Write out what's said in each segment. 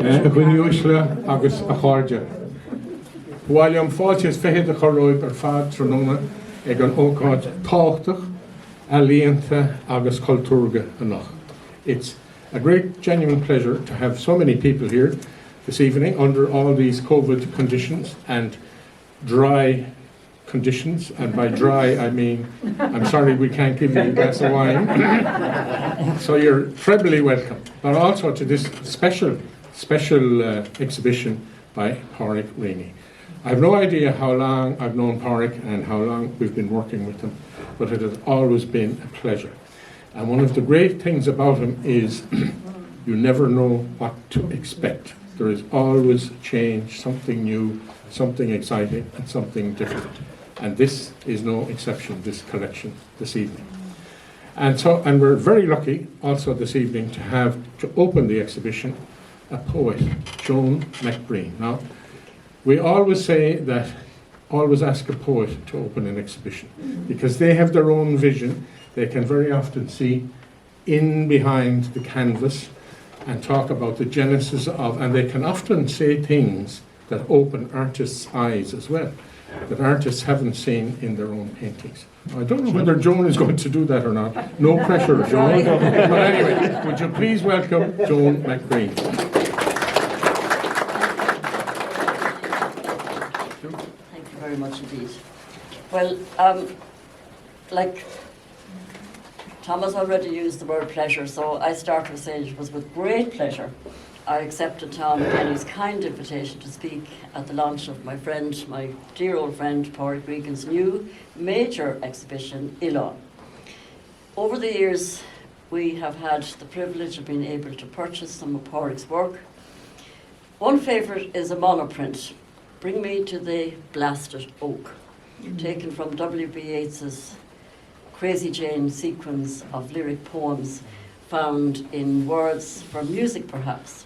Ghuiniúisle agus a cháirde. Bháil am fáilte is féad a choróid ar fad tróna ag an ócáid táchtach a líonta agus cultúrga anach. It's a great genuine pleasure to have so many people here this evening under all these COVID conditions and dry conditions, and by dry I mean, I'm sorry we can't give you a glass of wine. So you're trebly welcome, but also to this special exhibition by Pádraic Reaney. I have no idea how long I've known Pádraic and how long we've been working with him, but it has always been a pleasure. And one of the great things about him is you never know what to expect. There is always change, something new, something exciting, and something different. And this is no exception, this collection this evening. And we're very lucky also this evening to open the exhibition a poet, Joan McBreen. Now, we always say that always ask a poet to open an exhibition because they have their own vision. They can very often see in behind the canvas and talk about the genesis of, and they can often say things that open artists' eyes as well, that artists haven't seen in their own paintings. I don't know whether Joan is going to do that or not. No pressure, Joan. But anyway, would you please welcome Joan McBreen. Thank you very much indeed. Well, like Thomas already used the word pleasure, so I start with saying it was with great pleasure I accepted Tom Kenny's kind invitation to speak at the launch of my dear old friend, Pádraic Reaney's new major exhibition, Oileán. Over the years, we have had the privilege of being able to purchase some of Pádraic's work. One favourite is a monoprint, Bring Me to the Blasted Oak, taken from W.B. Yeats's Crazy Jane sequence of lyric poems found in Words for Music, perhaps.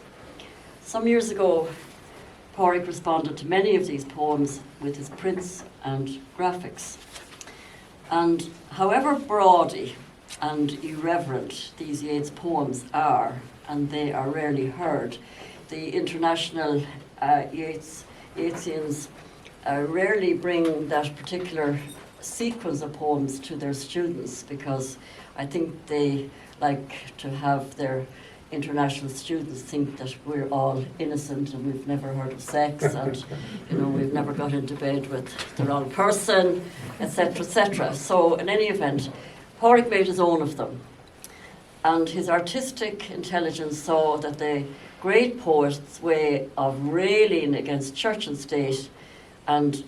Some years ago, Pádraic responded to many of these poems with his prints and graphics. And however bawdy and irreverent these Yeats poems are, and they are rarely heard, the international Yeatsians rarely bring that particular sequence of poems to their students because I think they like to have their international students think that we're all innocent and we've never heard of sex and we've never got into bed with the wrong person, etc., etc. So in any event, Pádraic made his own of them, and his artistic intelligence saw that the great poet's way of railing against church and state, and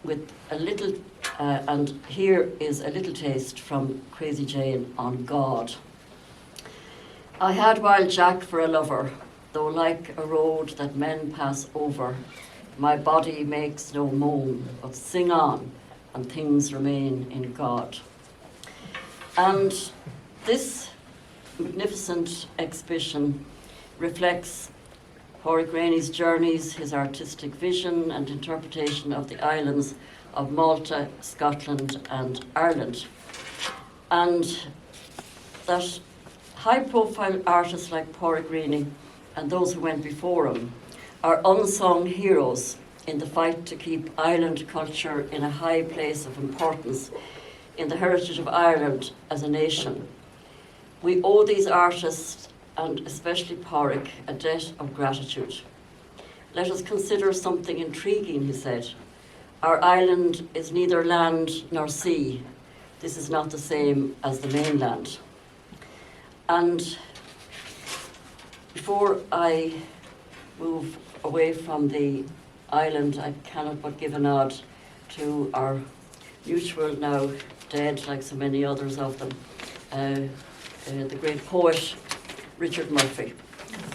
with a little and here is a little taste from Crazy Jane on God. I had Wild Jack for a lover, though like a road that men pass over, my body makes no moan, but sing on, and things remain in God. And this magnificent exhibition reflects Pádraic Reaney's journeys, his artistic vision and interpretation of the islands of Malta, Scotland and Ireland. And that high-profile artists like Pádraic Reaney and those who went before him are unsung heroes in the fight to keep island culture in a high place of importance in the heritage of Ireland as a nation. We owe these artists, and especially Pádraic, a debt of gratitude. Let us consider something intriguing, he said. Our island is neither land nor sea. This is not the same as the mainland. And before I move away from the island, I cannot but give a nod to our mutual, now dead, like so many others of them, the great poet, Richard Murphy.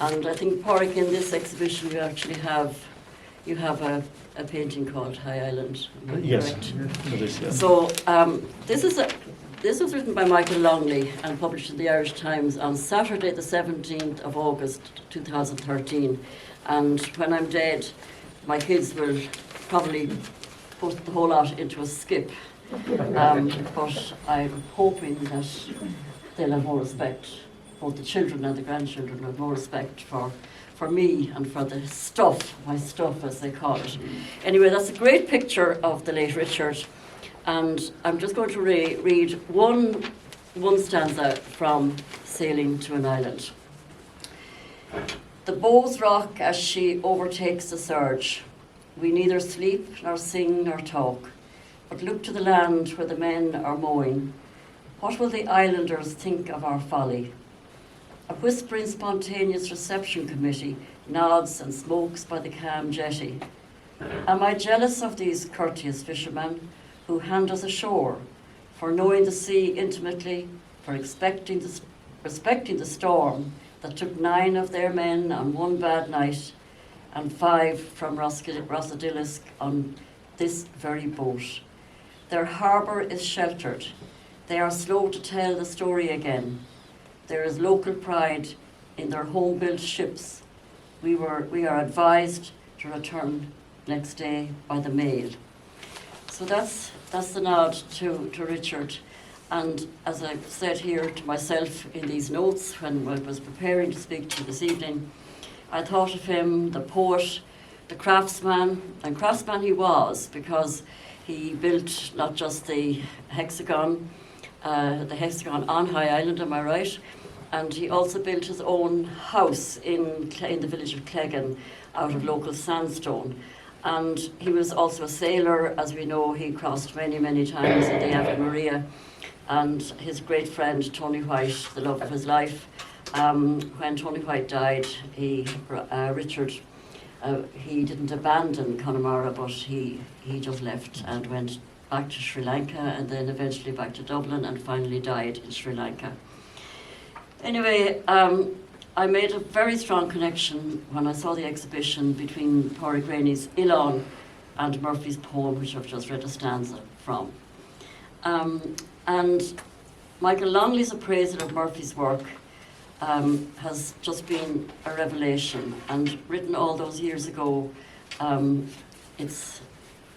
And I think, Pádraic, in this exhibition you actually have a painting called High Island. Yes, it is, yeah. So this was written by Michael Longley and published in the Irish Times on Saturday the 17th of August 2013. And when I'm dead, my kids will probably put the whole lot into a skip. But I'm hoping that they'll have more respect, both the children and the grandchildren have more respect for for me and for the stuff, my stuff as they call it. Anyway, that's a great picture of the late Richard, and I'm just going to read one stanza from Sailing to an Island. The bows rock as she overtakes the surge. We neither sleep nor sing nor talk, but look to the land where the men are mowing. What will the islanders think of our folly? A whispering spontaneous reception committee nods and smokes by the calm jetty. Am I jealous of these courteous fishermen who hand us ashore, for knowing the sea intimately, for respecting the storm that took 9 of their men on one bad night, and 5 from Rosadillisk on this very boat? Their harbour is sheltered. They are slow to tell the story again. There is local pride in their home-built ships. We are advised to return next day by the mail. So that's the nod to Richard. And as I've said here to myself in these notes when I was preparing to speak to you this evening, I thought of him, the poet, the craftsman, and craftsman he was, because he built not just the hexagon on High Island, am I right? And he also built his own house in the village of Cleggan out of local sandstone. And he was also a sailor, as we know. He crossed many, many times in the Ave Maria. And his great friend, Tony White, the love of his life, when Tony White died, Richard, he didn't abandon Connemara, but he just left and went back to Sri Lanka, and then eventually back to Dublin, and finally died in Sri Lanka. Anyway, I made a very strong connection when I saw the exhibition between Pádraic Reaney's Oileán and Murphy's poem, which I've just read a stanza from. And Michael Longley's appraisal of Murphy's work has just been a revelation, and written all those years ago. It's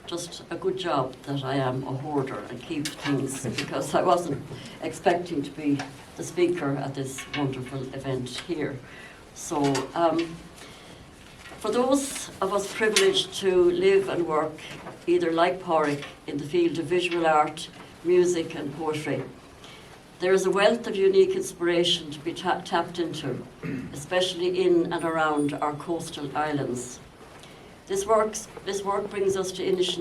just a good job that I am a hoarder and keep things, because I wasn't expecting to be the speaker at this wonderful event here. So for those of us privileged to live and work either like Pádraic in the field of visual art, music and poetry, there is a wealth of unique inspiration to be tapped into, especially in and around our coastal islands. This work brings us to Inis,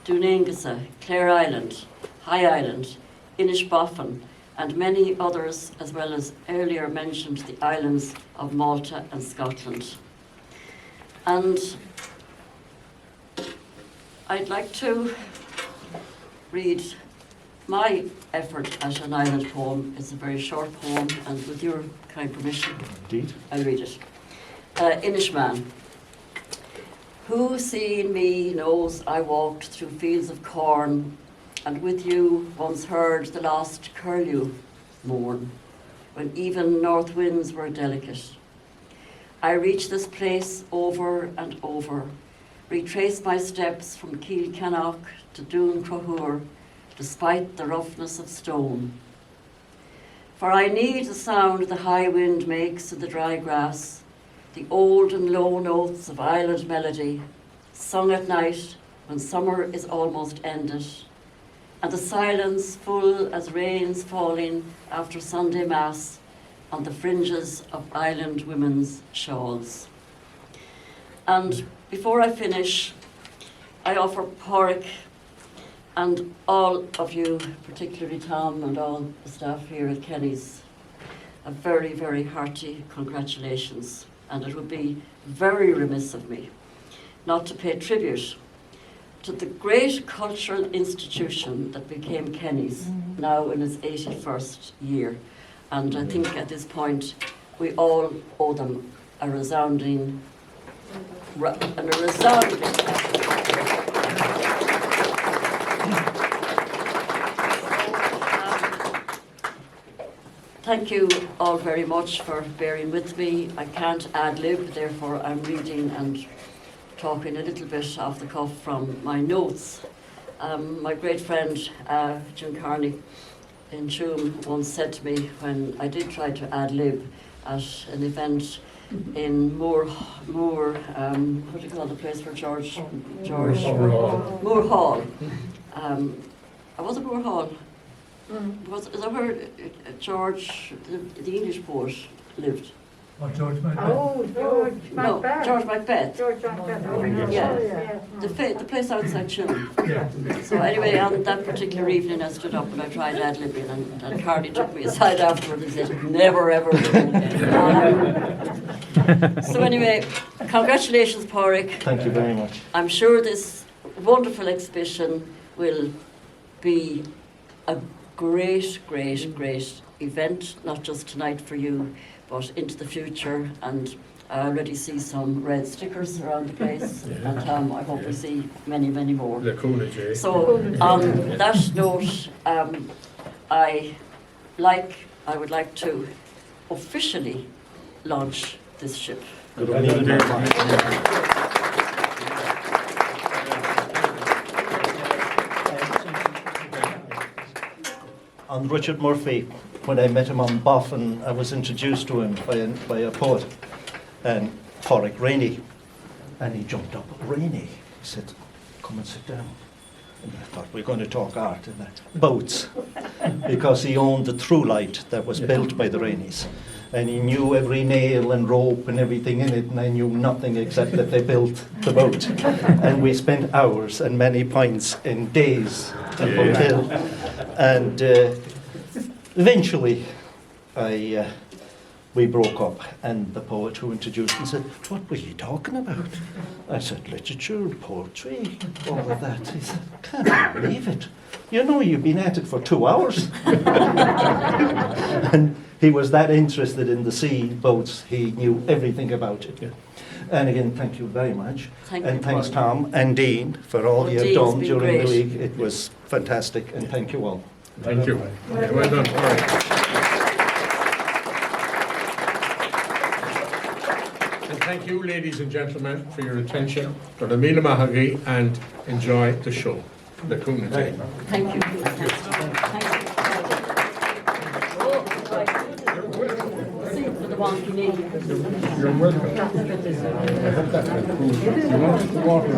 Dunangasa, Clare Island, High Island, Inishbofin, and many others, as well as earlier mentioned the islands of Malta and Scotland. And I'd like to read my effort at an island poem. It's a very short poem, and with your kind permission, Indeed. I'll read it. Inishman. Who seeing me knows I walked through fields of corn, and with you once heard the lost curlew mourn, when even north winds were delicate. I reach this place over and over, retrace my steps from Kilcannock to Dún Crothúr, despite the roughness of stone. For I need the sound the high wind makes in the dry grass, the old and low notes of island melody, sung at night when summer is almost ended, and the silence full as rains falling after Sunday Mass on the fringes of island women's shawls. And before I finish, I offer Pádraic and all of you, particularly Tom and all the staff here at Kenny's, a very, very hearty congratulations. And it would be very remiss of me not to pay tribute to the great cultural institution that became Kenny's, now in its 81st year. And I think at this point we all owe them a resounding Thank you all very much for bearing with me. I can't ad-lib, therefore I'm reading and talking a little bit off the cuff from my notes. My great friend, Jim Carney in Tuam, once said to me when I did try to ad-lib at an event in Moore, what do you call the place where George? Moore Hall. Moore Hall. Was it Moore Hall? Is that where George, the English poet, lived? Oh, George Macbeth. Oh, George No, Macbeth. George Macbeth. George Macbeth. Oh, Yeah. The place outside Chile. Yeah. So anyway, on that particular evening, I stood up and I tried ad-libbing, and Carly took me aside afterwards and said, "Never ever do it again." So anyway, congratulations, Pádraic. Thank you very much. I'm sure this wonderful exhibition will be a great, great, great event, not just tonight for you, but into the future. And I already see some red stickers around the place, and I hope we see many, many more. So on that note, I would like to officially launch this ship. On Richard Murphy, when I met him on Boffin, I was introduced to him by a poet, and Pádraic Reaney, and he jumped up. Reaney, he said, "Come and sit down." And I thought, we're going to talk art and boats, because he owned the True Light that was built by the Reaneys. And he knew every nail and rope and everything in it, and I knew nothing except that they built the boat. And we spent hours and many pints in days at hotel. And eventually we broke up, and the poet who introduced me said, "What were you talking about?" I said, "Literature, poetry, all of that." He said, "Can't believe it. You know, you've been at it for 2 hours." And he was that interested in the sea boats, he knew everything about it. Yeah. And again, thank you very much. Thank And you, thanks, Pádraic. Tom and Dean, for all you have Dean's done been during the great. week. It was fantastic, and thank you all. Thank you. Yeah, well done. All right. And thank you, ladies and gentlemen, for your attention. Go to Mila Mahagi and enjoy the show. The Cúna Day. Thank you. Thank you. See for the wonky knee. You're welcome. I hope that's been cool. You want the water?